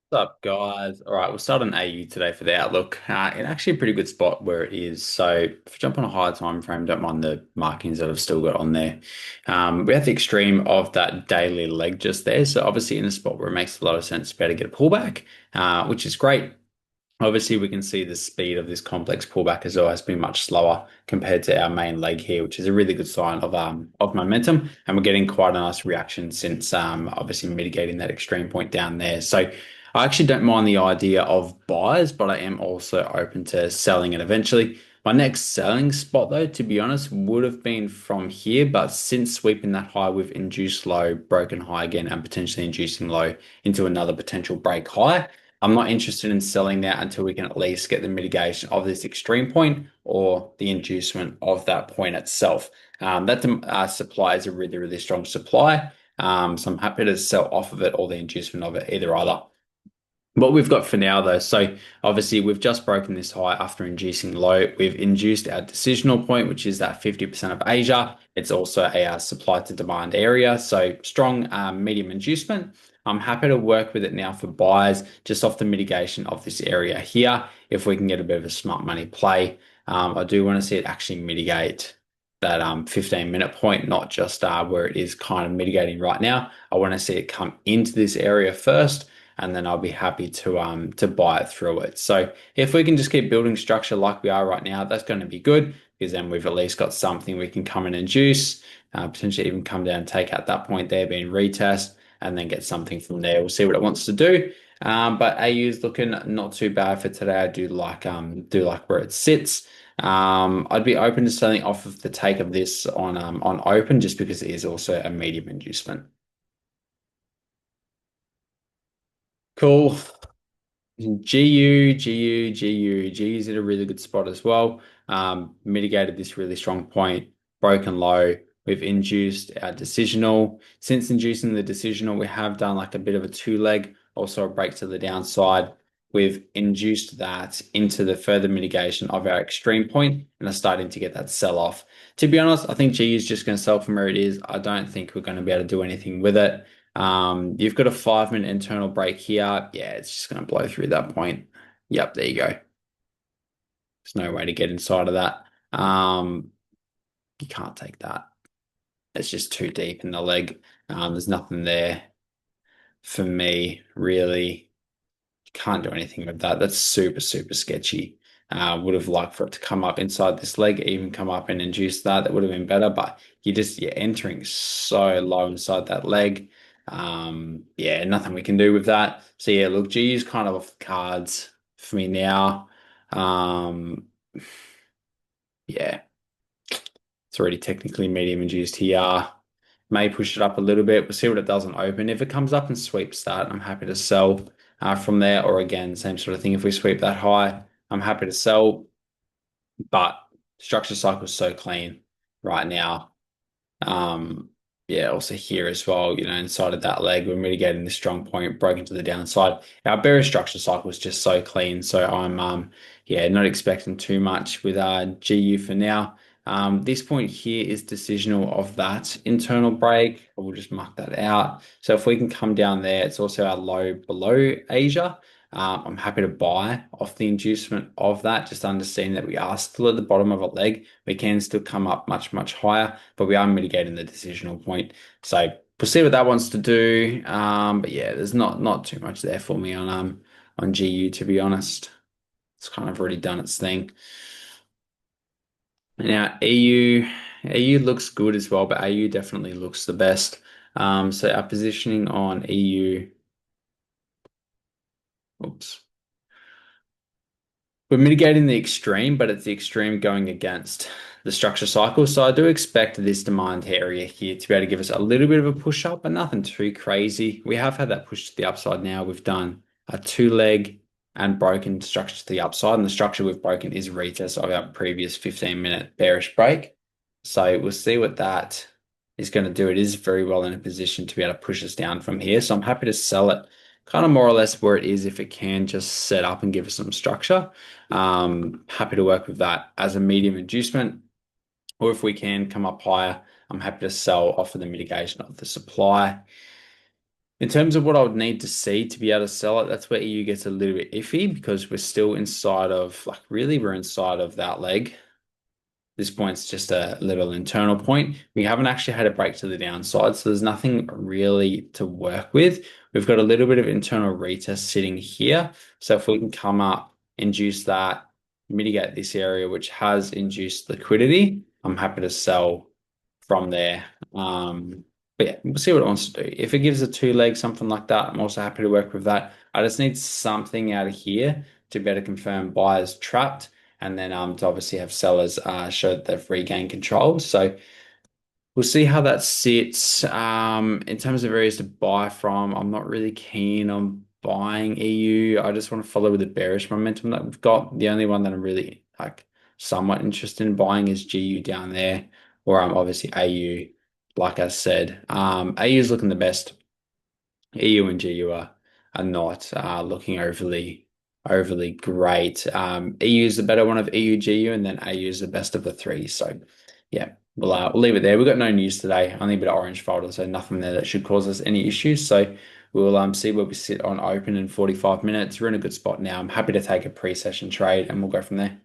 What's up, guys? All right, we'll start on AU today for the outlook. In actually a pretty good spot where it is. So if we jump on a higher time frame, don't mind the markings that I've still got on there. We're at the extreme of that daily leg just there. So obviously in a spot where it makes a lot of sense to be able to get a pullback, which is great. Obviously, we can see the speed of this complex pullback as well has been much slower compared to our main leg here, which is a really good sign of momentum. And we're getting quite a nice reaction since obviously mitigating that extreme point down there. So I actually don't mind the idea of buys, but I am also open to selling it eventually. My next selling spot, though, to be honest, would have been from here, but since sweeping that high, we've induced low, broken high again, and potentially inducing low into another potential break high. I'm not interested in selling that until we can at least get the mitigation of this extreme point or the inducement of that point itself. That supply is a really, really strong supply. So I'm happy to sell off of it or the inducement of it, either either. What we've got for now, though, so obviously we've just broken this high after inducing low. We've induced our decisional point, which is that 50% of Asia. It's also a supply to demand area, so strong medium inducement. I'm happy to work with it now for buyers, just off the mitigation of this area here. If we can get a bit of a smart money play, I do want to see it actually mitigate that 15-minute point, not just where it is kind of mitigating right now. I want to see it come into this area first, and then I'll be happy to buy it through it. So if we can just keep building structure like we are right now, that's going to be good because then we've at least got something we can come in and juice, potentially even come down and take out that point there, being retest, and then get something from there. We'll see what it wants to do. But AU is looking not too bad for today. I do like where it sits. I'd be open to selling off of the take of this on open just because it is also a medium inducement. Cool. GU's at a really good spot as well. Mitigated this really strong point, broken low. We've induced our decisional. Since inducing the decisional, we have done like a bit of a two leg, also a break to the downside. We've induced that into the further mitigation of our extreme point and are starting to get that sell off. To be honest, I think GU is just going to sell from where it is. I don't think we're going to be able to do anything with it. You've got a 5 minute internal break here. Yeah, it's just going to blow through that point. Yep, there you go. There's no way to get inside of that. You can't take that. It's just too deep in the leg. There's nothing there for me, really. You can't do anything with that. That's super, super sketchy. Would have liked for it to come up inside this leg, even come up and induce that. That would have been better, but you're entering so low inside that leg. Yeah, nothing we can do with that. So yeah, look, G is kind of off the cards for me now. Um, yeah, it's already technically medium induced here. May push it up a little bit. We'll see what it does on open. If it comes up and sweeps that, I'm happy to sell from there. Or again, same sort of thing. If we sweep that high, I'm happy to sell. But structure cycle is so clean right now. Um, yeah, also here as well, inside of that leg, we're mitigating the strong point, broken to the downside. Our bearish structure cycle is just so clean. So I'm yeah, not expecting too much with GU for now. This point here is decisional of that internal break. We'll just mark that out. So if we can come down there, it's also our low below Asia. I'm happy to buy off the inducement of that, just understanding that we are still at the bottom of a leg. We can still come up much, much higher, but we are mitigating the decisional point. So we'll see what that wants to do. But yeah, there's not too much there for me on GU, to be honest. It's kind of already done its thing. Now EU looks good as well, but AU definitely looks the best. So our positioning on EU, oops. We're mitigating the extreme, but it's the extreme going against the structure cycle. So I do expect this demand area here to be able to give us a little bit of a push up, but nothing too crazy. We have had that push to the upside now. We've done a two leg and broken structure to the upside, and the structure we've broken is retest of our previous 15-minute bearish break. So we'll see what that is going to do. It is very well in a position to be able to push us down from here. So I'm happy to sell it kind of more or less where it is if it can just set up and give us some structure. Happy to work with that as a medium inducement, or if we can come up higher, I'm happy to sell off of the mitigation of the supply. In terms of what I would need to see to be able to sell it, that's where EU gets a little bit iffy because we're still inside of, like, really, we're inside of that leg. This point's just a little internal point. We haven't actually had a break to the downside, so there's nothing really to work with. We've got a little bit of internal retest sitting here. So if we can come up, induce that, mitigate this area, which has induced liquidity, I'm happy to sell from there. But yeah, we'll see what it wants to do. If it gives a two leg, something like that, I'm also happy to work with that. I just need something out of here to better confirm buyers trapped, and then to obviously have sellers show that they've regained control. So we'll see how that sits. In terms of areas to buy from, I'm not really keen on buying EU. I just want to follow with the bearish momentum that we've got. The only one that I'm really like somewhat interested in buying is GU down there, or I'm obviously AU. Like I said, AU is looking the best. EU and GU are not looking overly great. EU is the better one of EU, GU, and then AU is the best of the three. So yeah, we'll leave it there. We've got no news today, only a bit of orange folder, so nothing there that should cause us any issues. So we'll see where we sit on open in 45 minutes. We're in a good spot now. I'm happy to take a pre-session trade and we'll go from there.